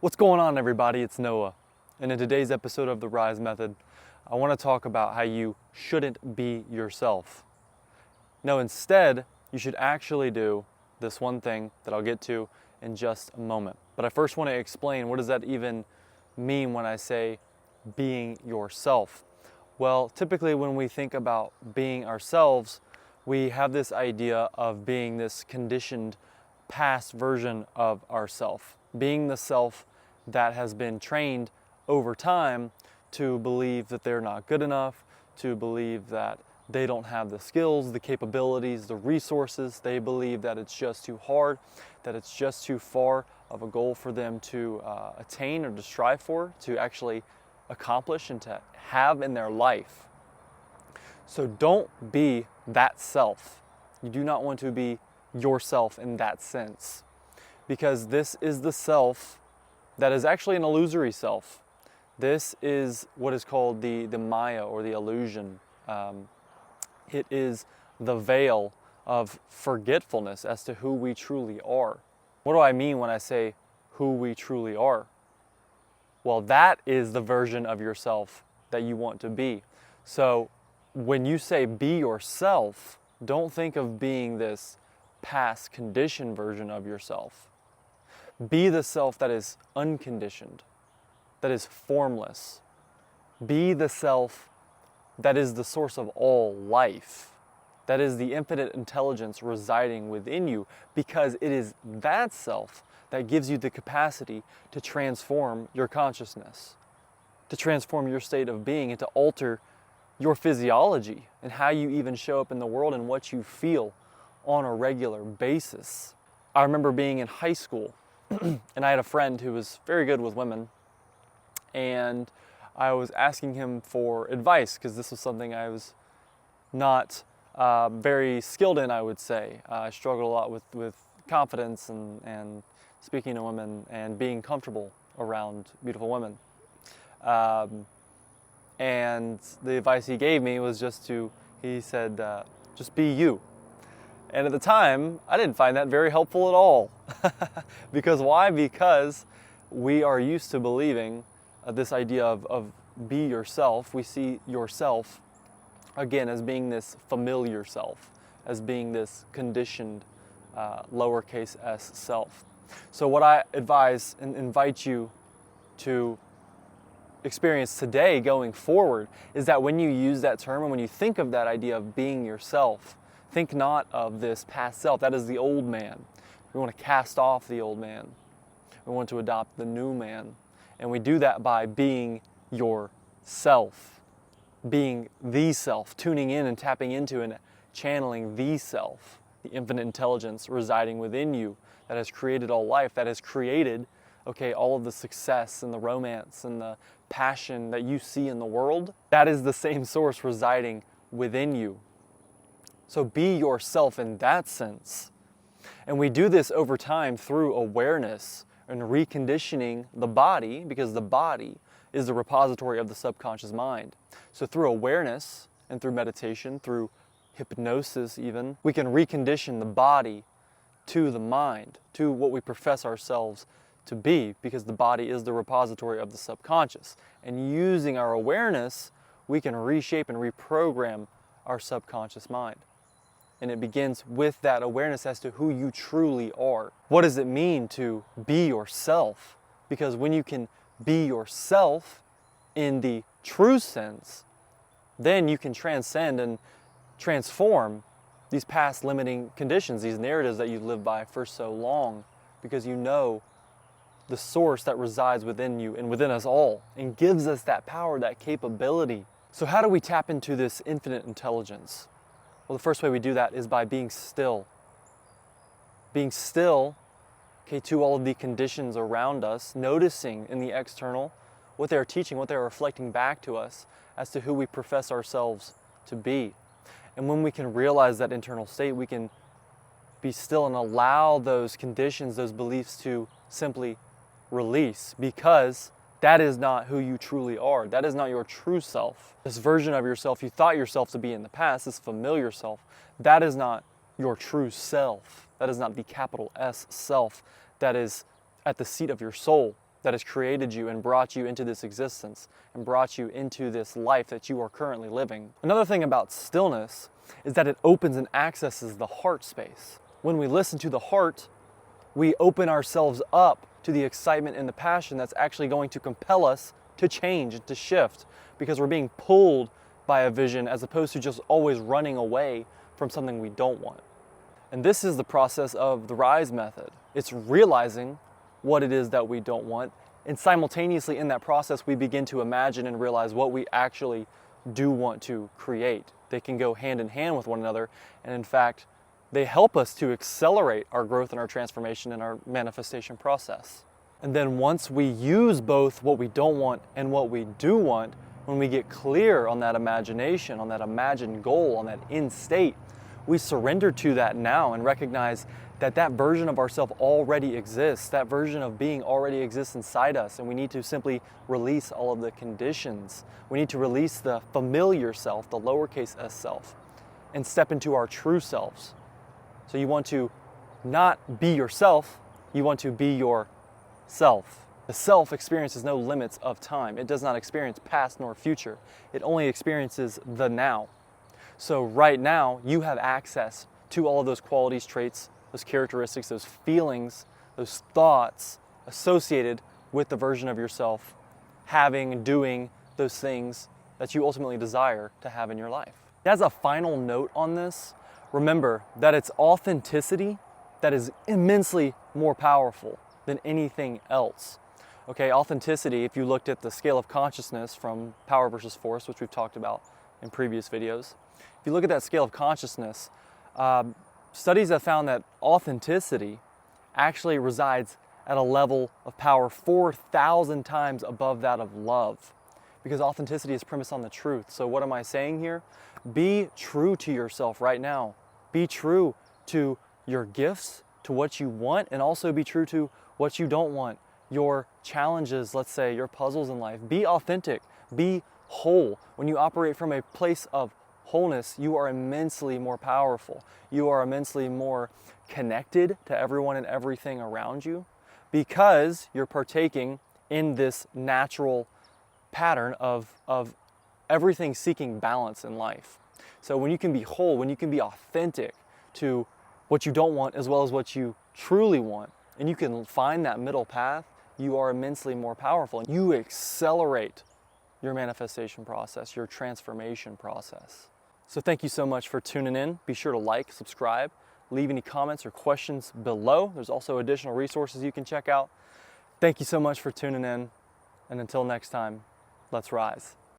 What's going on, everybody? It's Noah, and in today's episode of The Rise Method, I want to talk about how you shouldn't be yourself. No, instead, you should actually do this one thing that I'll get to in just a moment. But I first want to explain, what does that even mean when I say being yourself? Well, typically when we think about being ourselves, we have this idea of being this conditioned past version of ourself, being the self that has been trained over time to believe that they're not good enough, to believe that they don't have the skills, the capabilities, the resources. They believe that it's just too hard, that it's just too far of a goal for them to attain or to strive for, to actually accomplish and to have in their life. So don't be that self. You do not want to be yourself in that sense, because this is the self that is actually an illusory self. This is what is called the Maya, or the illusion. It is the veil of forgetfulness as to who we truly are. What do I mean when I say who we truly are? Well, that is the version of yourself that you want to be. So when you say be yourself, don't think of being this past conditioned version of yourself. Be the self that is unconditioned, that is formless. Be the self that is the source of all life, that is the infinite intelligence residing within you, because it is that self that gives you the capacity to transform your consciousness, to transform your state of being, and to alter your physiology and how you even show up in the world and what you feel on a regular basis. I remember being in high school and I had a friend who was very good with women, and I was asking him for advice because this was something I was not very skilled in, I would say. I struggled a lot with confidence and speaking to women and being comfortable around beautiful women. And the advice he gave me was he said, just be you. And at the time, I didn't find that very helpful at all. Because why? Because we are used to believing this idea of be yourself. We see yourself, again, as being this familiar self, as being this conditioned lowercase s self. So what I advise and invite you to experience today going forward is that when you use that term and when you think of that idea of being yourself, think not of this past self. That is the old man. We want to cast off the old man. We want to adopt the new man. And we do that by being yourself, being the self, tuning in and tapping into and channeling the self, the infinite intelligence residing within you that has created all life, that has created, all of the success and the romance and the passion that you see in the world. That is the same source residing within you. So be yourself in that sense. And we do this over time through awareness and reconditioning the body, because the body is the repository of the subconscious mind. So through awareness and through meditation, through hypnosis even, we can recondition the body to the mind, to what we profess ourselves to be, because the body is the repository of the subconscious. And using our awareness, we can reshape and reprogram our subconscious mind. And it begins with that awareness as to who you truly are. What does it mean to be yourself? Because when you can be yourself in the true sense, then you can transcend and transform these past limiting conditions, these narratives that you've lived by for so long, because you know the source that resides within you and within us all and gives us that power, that capability. So how do we tap into this infinite intelligence? Well, the first way we do that is by being still. Being still, to all of the conditions around us, noticing in the external what they're teaching, what they're reflecting back to us as to who we profess ourselves to be. And when we can realize that internal state, we can be still and allow those conditions, those beliefs to simply release, because that is not who you truly are. That is not your true self. This version of yourself you thought yourself to be in the past, this familiar self, that is not your true self. That is not the capital S self that is at the seat of your soul. that has created you and brought you into this existence and brought you into this life that you are currently living. Another thing about stillness is that it opens and accesses the heart space. When we listen to the heart, we open ourselves up to the excitement and the passion that's actually going to compel us to change and to shift, because we're being pulled by a vision as opposed to just always running away from something we don't want. And this is the process of the RISE method. It's realizing what it is that we don't want, and simultaneously in that process we begin to imagine and realize what we actually do want to create. They can go hand in hand with one another, and in fact they help us to accelerate our growth and our transformation and our manifestation process. And then once we use both what we don't want and what we do want, when we get clear on that imagination, on that imagined goal, on that end state, we surrender to that now and recognize that that version of ourselves already exists. That version of being already exists inside us, and we need to simply release all of the conditions. We need to release the familiar self, the lowercase s self, and step into our true selves. So you want to not be yourself, you want to be yourself. The self experiences no limits of time. It does not experience past nor future. It only experiences the now. So right now, you have access to all of those qualities, traits, those characteristics, those feelings, those thoughts associated with the version of yourself having and doing those things that you ultimately desire to have in your life. As a final note on this, remember that it's authenticity that is immensely more powerful than anything else. Okay, authenticity, if you looked at the scale of consciousness from Power versus Force, which we've talked about in previous videos, if you look at that scale of consciousness, studies have found that authenticity actually resides at a level of power 4,000 times above that of love, because authenticity is premised on the truth. So what am I saying here? Be true to yourself right now. Be true to your gifts, to what you want, and also be true to what you don't want. Your challenges, let's say, your puzzles in life. Be authentic. Be whole. When you operate from a place of wholeness, you are immensely more powerful. You are immensely more connected to everyone and everything around you, because you're partaking in this natural pattern of everything seeking balance in life. So when you can be whole, when you can be authentic to what you don't want as well as what you truly want, and you can find that middle path, you are immensely more powerful. You accelerate your manifestation process, your transformation process. So thank you so much for tuning in. Be sure to like, subscribe, leave any comments or questions below. There's also additional resources you can check out. Thank you so much for tuning in, and until next time, let's rise.